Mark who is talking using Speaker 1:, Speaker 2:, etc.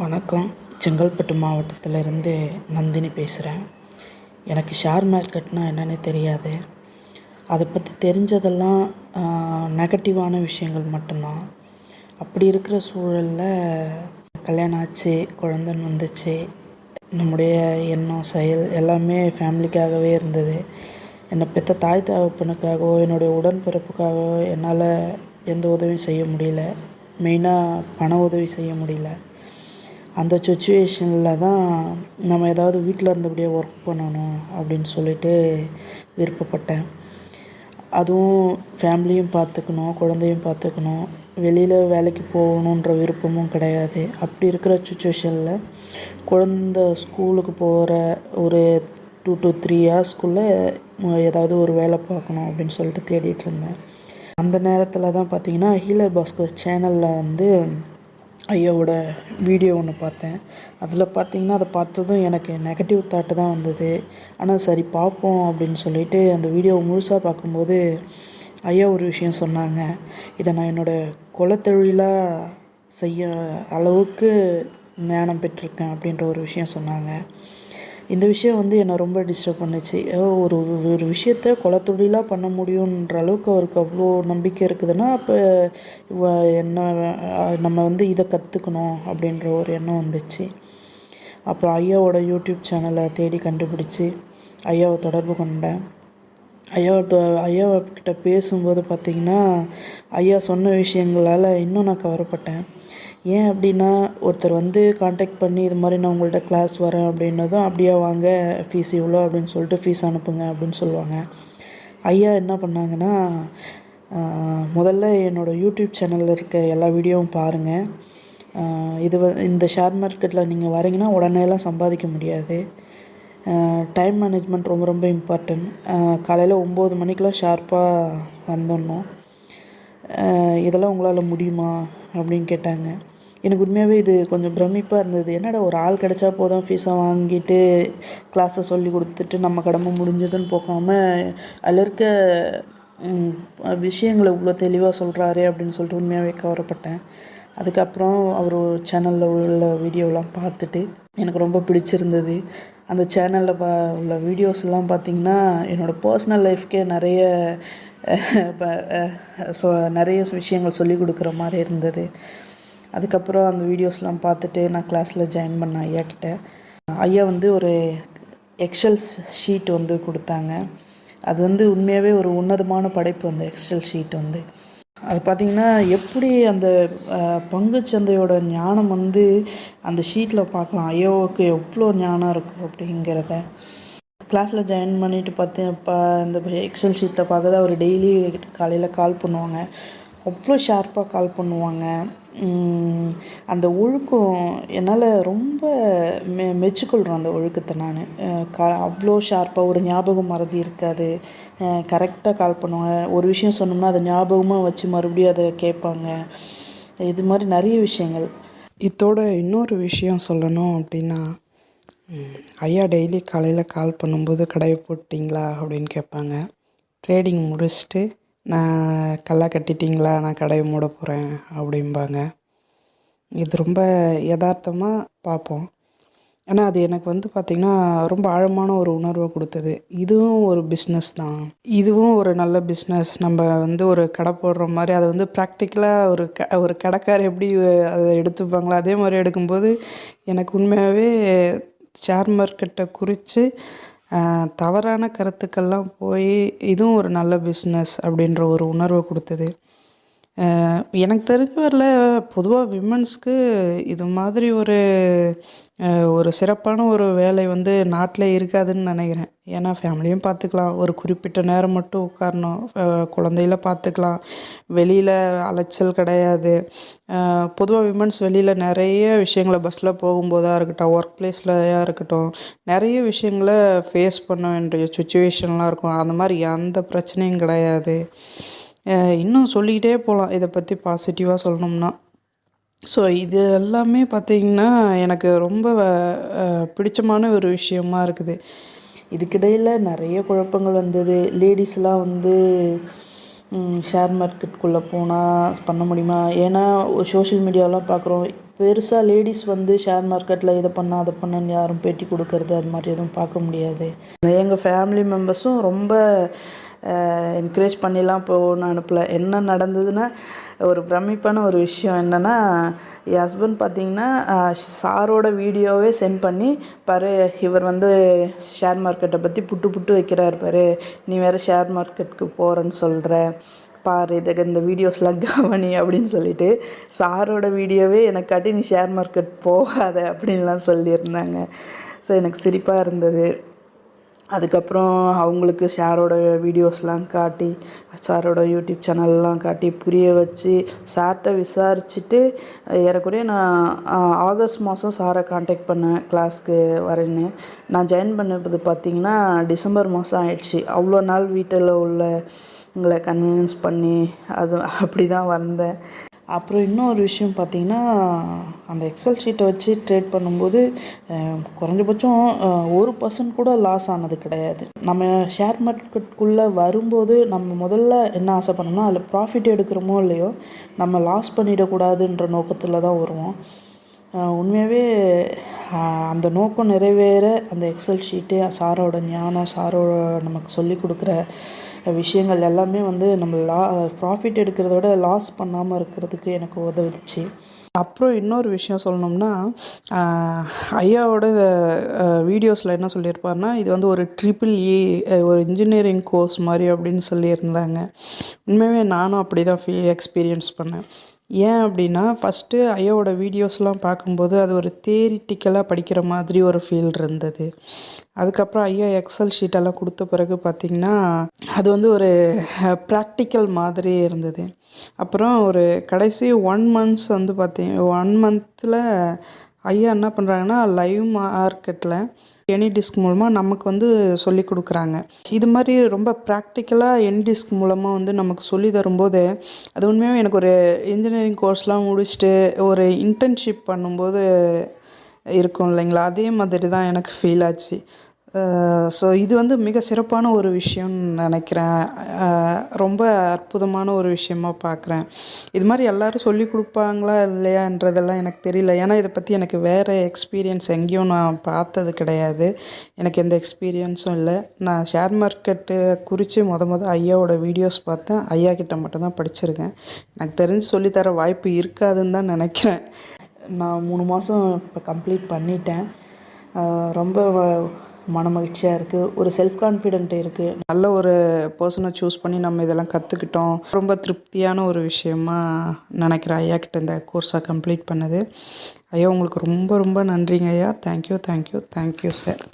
Speaker 1: வணக்கம். செங்கல்பட்டு மாவட்டத்திலேருந்து நந்தினி பேசுகிறேன். எனக்கு ஷேர் மார்க்கெட்னால் என்னென்னு தெரியாது. அதை பற்றி தெரிஞ்சதெல்லாம் நெகட்டிவான விஷயங்கள் மட்டும்தான். அப்படி இருக்கிற சூழலில் கல்யாணம் ஆச்சு, குழந்தைன்னு வந்துச்சு. நம்முடைய எண்ணம், செயல் எல்லாமே ஃபேமிலிக்காகவே இருந்தது. என்னை பெற்ற தாய் தகப்பனுக்காகவோ என்னுடைய உடன்பிறப்புக்காகவோ என்னால் எந்த உதவியும் செய்ய முடியல. மெயினாக பண உதவி செய்ய முடியல. அந்த சுச்சுவேஷனில் தான் நம்ம ஏதாவது வீட்டில் இருந்தபடியே ஒர்க் பண்ணணும் அப்படின்னு சொல்லிட்டு விருப்பப்பட்டேன். அதுவும் ஃபேமிலியும் பார்த்துக்கணும், குழந்தையும் பார்த்துக்கணும், வெளியில் வேலைக்கு போகணுன்ற விருப்பமும் கிடையாது. அப்படி இருக்கிற சுச்சுவேஷனில் குழந்த ஸ்கூலுக்கு போகிற ஒரு 2 to 3 ஹார்ஸ்க்குள்ளே ஏதாவது ஒரு வேலை பார்க்கணும் அப்படின்னு சொல்லிட்டு தேடிட்டு இருந்தேன். அந்த நேரத்தில் தான் பார்த்திங்கன்னா ஹீலர் பாஸ்கர் சேனலில் வந்து ஐயாவோட வீடியோ ஒன்று பார்த்தேன். அதில் பார்த்திங்கன்னா அதை பார்த்ததும் எனக்கு நெகட்டிவ் தாட்டு தான் வந்தது. ஆனால் சரி பார்ப்போம் அப்படின்னு சொல்லிட்டு அந்த வீடியோவை முழுசாக பார்க்கும்போது ஐயா ஒரு விஷயம் சொன்னாங்க. இதை நான் என்னோடய குலத்தொழிலாக செய்ய அளவுக்கு ஞானம் பெற்றிருக்கேன் அப்படின்ற ஒரு விஷயம் சொன்னாங்க. இந்த விஷயம் வந்து என்னை ரொம்ப டிஸ்டர்ப் பண்ணுச்சு. ஒரு ஒரு விஷயத்த குலத்தொழிலாக பண்ண முடியுன்ற அளவுக்கு அவருக்கு அவ்வளோ நம்பிக்கை இருக்குதுன்னா, அப்போ என்ன நம்ம வந்து இதை கற்றுக்கணும் அப்படின்ற ஒரு எண்ணம் வந்துச்சு. அப்புறம் ஐயாவோட யூடியூப் சேனலை தேடி கண்டுபிடிச்சி ஐயாவை தொடர்பு கொண்டேன். ஐயாக்கிட்ட பேசும்போது பார்த்திங்கன்னா ஐயா சொன்ன விஷயங்களால் இன்னும் நான் கவரப்பட்டேன். ஏன் அப்படின்னா, ஒருத்தர் வந்து காண்டாக்ட் பண்ணி இது மாதிரி நான் உங்கள்கிட்ட கிளாஸ் வரேன் அப்படின்னதும், அப்படியே வாங்க ஃபீஸ் இவ்வளோ அப்படின்னு சொல்லிட்டு ஃபீஸ் அனுப்புங்க அப்படின்னு சொல்லுவாங்க. ஐயா என்ன பண்ணாங்கன்னா, முதல்ல என்னோடய யூடியூப் சேனலில் இருக்க எல்லா வீடியோவும் பாருங்கள். இந்த ஷேர் மார்க்கெட்டில் நீங்கள் வரீங்கன்னா உடனேலாம் சம்பாதிக்க முடியாது. டைம் மேனேஜ்மெண்ட் ரொம்ப ரொம்ப இம்பார்ட்டன்ட். காலையில் 9 மணிக்கெலாம் ஷார்ப்பாக வந்துடணும். இதெல்லாம் உங்களால் முடியுமா அப்படின்னு கேட்டாங்க. எனக்கு உண்மையாகவே இது கொஞ்சம் பிரமிப்பாக இருந்தது. என்னடா ஒரு ஆள் கிடச்சா போதும், ஃபீஸை வாங்கிட்டு கிளாஸை சொல்லி கொடுத்துட்டு நம்ம கடமை முடிஞ்சதுன்னு போகாமல் அதில் இருக்க விஷயங்களை இவ்வளோ தெளிவாக சொல்கிறாரே அப்படின்னு சொல்லிட்டு உண்மையாகவே கவரப்பட்டேன். அதுக்கப்புறம் அவர் சேனலில் உள்ள வீடியோலாம் பார்த்துட்டு எனக்கு ரொம்ப பிடிச்சிருந்தது. அந்த சேனலில் உள்ள வீடியோஸ்லாம் பார்த்திங்கன்னா என்னோடய பர்சனல் லைஃப்க்கே நிறைய விஷயங்கள் சொல்லிக் கொடுக்குற மாதிரி இருந்தது. அதுக்கப்புறம் அந்த வீடியோஸ்லாம் பார்த்துட்டு நான் கிளாஸில் ஜாயின் பண்ணேன் ஐயாக்கிட்ட. ஐயா வந்து ஒரு எக்ஸல் ஷீட் வந்து கொடுத்தாங்க. அது வந்து உண்மையாகவே ஒரு உன்னதமான படைப்பு. அந்த எக்ஸல் ஷீட் வந்து அது பார்த்திங்கன்னா எப்படி அந்த பங்குச்சந்தையோட ஞானம் வந்து அந்த ஷீட்டில் பார்க்கலாம். ஐயாவுக்கு எவ்வளோ ஞானம் இருக்கும் அப்படிங்கிறத கிளாஸில் ஜாயின் பண்ணிவிட்டு பார்த்தேன். இந்த எக்ஸல் ஷீட்டில் பார்க்குறது அவர் டெய்லி காலையில் கால் பண்ணுவாங்க. அவ்வளோ ஷார்ப்பாக கால் பண்ணுவாங்க. அந்த ஒழுக்கம் என்னால் ரொம்ப மெச்சுக்கொள்கிறேன் அந்த ஒழுக்கத்தை நான். அவ்வளோ ஷார்ப்பாக ஒரு ஞாபகம் மறதி இருக்காது. கரெக்டாக கால் பண்ணுவாங்க. ஒரு விஷயம் சொன்னோம்னா அதை ஞாபகமாக வச்சு மறுபடியும் அதை கேட்பாங்க. இது மாதிரி நிறைய விஷயங்கள். இதோட இன்னொரு விஷயம் சொல்லணும் அப்படின்னா, ஐயா டெய்லி காலையில் கால் பண்ணும்போது கடையை போட்டிங்களா அப்படின்னு கேட்பாங்க. ட்ரேடிங் முடிச்சுட்டு நான் கல்லா கட்டிட்டிங்களா, நான் கடையை மூட போகிறேன் அப்படிம்பாங்க. இது ரொம்ப யதார்த்தமாக பார்ப்போம். ஆனால் அது எனக்கு வந்து பார்த்திங்கன்னா ரொம்ப ஆழமான ஒரு உணர்வை கொடுத்தது. இதுவும் ஒரு பிஸ்னஸ் தான், இதுவும் ஒரு நல்ல பிஸ்னஸ். நம்ம வந்து ஒரு கடை போடுற மாதிரி அதை வந்து ப்ராக்டிக்கலாக ஒரு கடைக்காரர் எப்படி அதை எடுத்துப்பாங்களோ அதே மாதிரி எடுக்கும்போது எனக்கு உண்மையாகவே ஷேர் மார்க்கெட்டை குறித்து தவறான கருத்துக்கள்லாம் போய் இதுவும் ஒரு நல்ல பிஸ்னஸ் அப்படின்ற ஒரு உணர்வை கொடுத்தது. எனக்கு தெரிஞ்ச வரல பொதுவாக விமன்ஸ்க்கு இது மாதிரி ஒரு சிறப்பான ஒரு வேலை வந்து நாட்டில் இருக்காதுன்னு நினைக்கிறேன். ஏன்னா ஃபேமிலியும் பார்த்துக்கலாம், ஒரு குறிப்பிட்ட நேரம் மட்டும் உட்காரணும், குழந்தையில பார்த்துக்கலாம், வெளியில் அலைச்சல் கிடையாது. பொதுவாக விமன்ஸ் வெளியில் நிறைய விஷயங்களை பஸ்ஸில் போகும்போதாக இருக்கட்டும், ஒர்க் பிளேஸ்லையாக இருக்கட்டும், நிறைய விஷயங்களை ஃபேஸ் பண்ண வேண்டிய சுச்சுவேஷன்லாம் இருக்கும். அந்த மாதிரி எந்த பிரச்சனையும் கிடையாது. இன்னும் சொல்லிக்கிட்டே போகலாம் இதை பற்றி பாசிட்டிவாக சொல்லணும்னா. ஸோ இது எல்லாமே பார்த்திங்கன்னா எனக்கு ரொம்ப பிடிச்சமான ஒரு விஷயமா இருக்குது. இதுக்கிடையில் நிறைய குழப்பங்கள் வந்தது. லேடிஸ்லாம் வந்து ஷேர் மார்க்கெட்டுக்குள்ளே போனால் பண்ண முடியுமா? ஏன்னா சோஷியல் மீடியாவெலாம் பார்க்குறோம், பெருசாக லேடிஸ் வந்து ஷேர் மார்க்கெட்டில் இதை பண்ண அதை பண்ணன்னு யாரும் பேட்டி கொடுக்கறது அது மாதிரி எதுவும் பார்க்க முடியாது. எங்கள் ஃபேமிலி மெம்பர்ஸும் ரொம்ப என்கரேஜ் பண்ணிலாம் போகணும்னு அனுப்பலை. என்ன நடந்ததுன்னா, ஒரு பிரமிப்பான ஒரு விஷயம் என்னென்னா, என் ஹஸ்பண்ட் பார்த்திங்கன்னா சாரோட வீடியோவே சென்ட் பண்ணி, பாரு இவர் வந்து ஷேர் மார்க்கெட்டை பற்றி புட்டு வைக்கிறார் பாரு, நீ வேறு ஷேர் மார்க்கெட்டுக்கு போகிறேன்னு சொல்கிற பாரு, இந்த வீடியோஸ்லாம் கவனி அப்படின்னு சொல்லிட்டு சாரோட வீடியோவே எனக்கு காட்டி நீ ஷேர் மார்க்கெட் போகாத அப்படின்லாம் சொல்லியிருந்தாங்க. ஸோ எனக்கு சிரிப்பாக இருந்தது. அதுக்கப்புறம் அவங்களுக்கு ஷேரோட வீடியோஸ்லாம் காட்டி, சாரோட யூடியூப் சேனல்லாம் காட்டி புரிய வச்சு, சார்கிட்ட விசாரிச்சுட்டு ஏறக்குறைய நான் ஆகஸ்ட் மாதம் சாரை காண்டாக்ட் பண்ணேன் கிளாஸ்க்கு வரேன்னு. நான் ஜாயின் பண்ணது பார்த்திங்கன்னா டிசம்பர் மாதம் ஆயிடுச்சு. அவ்வளோ நாள் வீட்டில் உங்களை கன்வீனியன்ஸ் பண்ணி அது அப்படி தான் வந்தேன். அப்புறம் இன்னொரு விஷயம் பார்த்திங்கன்னா, அந்த எக்ஸல் ஷீட்டை வச்சு ட்ரேட் பண்ணும்போது குறைஞ்சபட்சம் 1% கூட லாஸ் ஆனது கிடையாது. நம்ம ஷேர் மார்க்கெட்டுக்குள்ளே வரும்போது நம்ம முதல்ல என்ன ஆசைப்படணும்னா, அதில் ப்ராஃபிட் எடுக்கிறோமோ இல்லையோ நம்ம லாஸ் பண்ணிடக்கூடாதுன்ற நோக்கத்தில் தான் வருவோம். உண்மையாகவே அந்த நோக்கம் நிறைவேற அந்த எக்ஸல் ஷீட்டு, சாரோட ஞானம், சாரோட நமக்கு சொல்லி கொடுக்குற விஷயங்கள் எல்லாமே வந்து நம்ம ப்ராஃபிட் எடுக்கிறத விட லாஸ் பண்ணாமல் இருக்கிறதுக்கு எனக்கு உதவுச்சு. அப்புறம் இன்னொரு விஷயம் சொல்லணும்னா, ஐயாவோட வீடியோஸில் என்ன சொல்லியிருப்பாருன்னா, இது வந்து ஒரு EEE ஒரு இன்ஜினியரிங் கோர்ஸ் மாதிரி அப்படின்னு சொல்லியிருந்தாங்க. உண்மையாகவே நானும் அப்படி தான் எக்ஸ்பீரியன்ஸ் பண்ணேன். ஏன் அப்படின்னா, ஃபஸ்ட்டு ஐயாவோட வீடியோஸ்லாம் பார்க்கும்போது அது ஒரு தியரிட்டிக்கலாக படிக்கிற மாதிரி ஒரு ஃபீல் இருந்தது. அதுக்கப்புறம் ஐயா எக்ஸல் ஷீட்டெல்லாம் கொடுத்த பிறகு பார்த்திங்கன்னா, அது வந்து ஒரு ப்ராக்டிக்கல் மாதிரி இருந்தது. அப்புறம் ஒரு கடைசி 1 மந்த்ஸ் வந்து 1 மந்தில் ஐயா என்ன பண்ணுறாங்கன்னா, லைவ் மார்க்கெட்டில் எனிடிஸ்க் மூலமாக நமக்கு வந்து சொல்லி கொடுக்குறாங்க. இது மாதிரி ரொம்ப ப்ராக்டிக்கலாக எனிடிஸ்க் மூலமாக வந்து நமக்கு சொல்லி தரும்போது, அது உண்மையாகவே எனக்கு ஒரு இன்ஜினியரிங் கோர்ஸ்லாம் முடிச்சுட்டு ஒரு இன்டர்ன்ஷிப் பண்ணும்போது இருக்கும் இல்லைங்களா, அதே மாதிரி தான் எனக்கு ஃபீல் ஆச்சு. ஸோ இது வந்து மிக சிறப்பான ஒரு விஷயம்னு நினைக்கிறேன். ரொம்ப அற்புதமான ஒரு விஷயமா பார்க்குறேன். இது மாதிரி எல்லோரும் சொல்லி கொடுப்பாங்களா இல்லையான்றதெல்லாம் எனக்கு தெரியல. ஏன்னா இதை பற்றி எனக்கு வேறு எக்ஸ்பீரியன்ஸ் எங்கேயும் நான் பார்த்தது கிடையாது. எனக்கு எந்த எக்ஸ்பீரியன்ஸும் இல்லை. நான் ஷேர் மார்க்கெட்டு குறித்து மொதல் ஐயாவோட வீடியோஸ் பார்த்தேன். ஐயா கிட்ட மட்டும்தான் படிச்சிருக்கேன். எனக்கு தெரிஞ்சு சொல்லித்தர வாய்ப்பு இருக்காதுன்னு தான் நினைக்கிறேன். நான் 3 மாதம் இப்போ கம்ப்ளீட் பண்ணிட்டேன். ரொம்ப மனமகிழ்ச்சியாக இருக்குது. ஒரு செல்ஃப் கான்ஃபிடென்ட் இருக்குது. நல்ல ஒரு பர்சனை சூஸ் பண்ணி நம்ம இதெல்லாம் கற்றுக்கிட்டோம். ரொம்ப திருப்தியான ஒரு விஷயமா நினைக்கிறேன் ஐயா கிட்ட இந்த கோர்ஸை கம்ப்ளீட் பண்ணது. ஐயா உங்களுக்கு ரொம்ப ரொம்ப நன்றிங்க ஐயா. Thank you sir.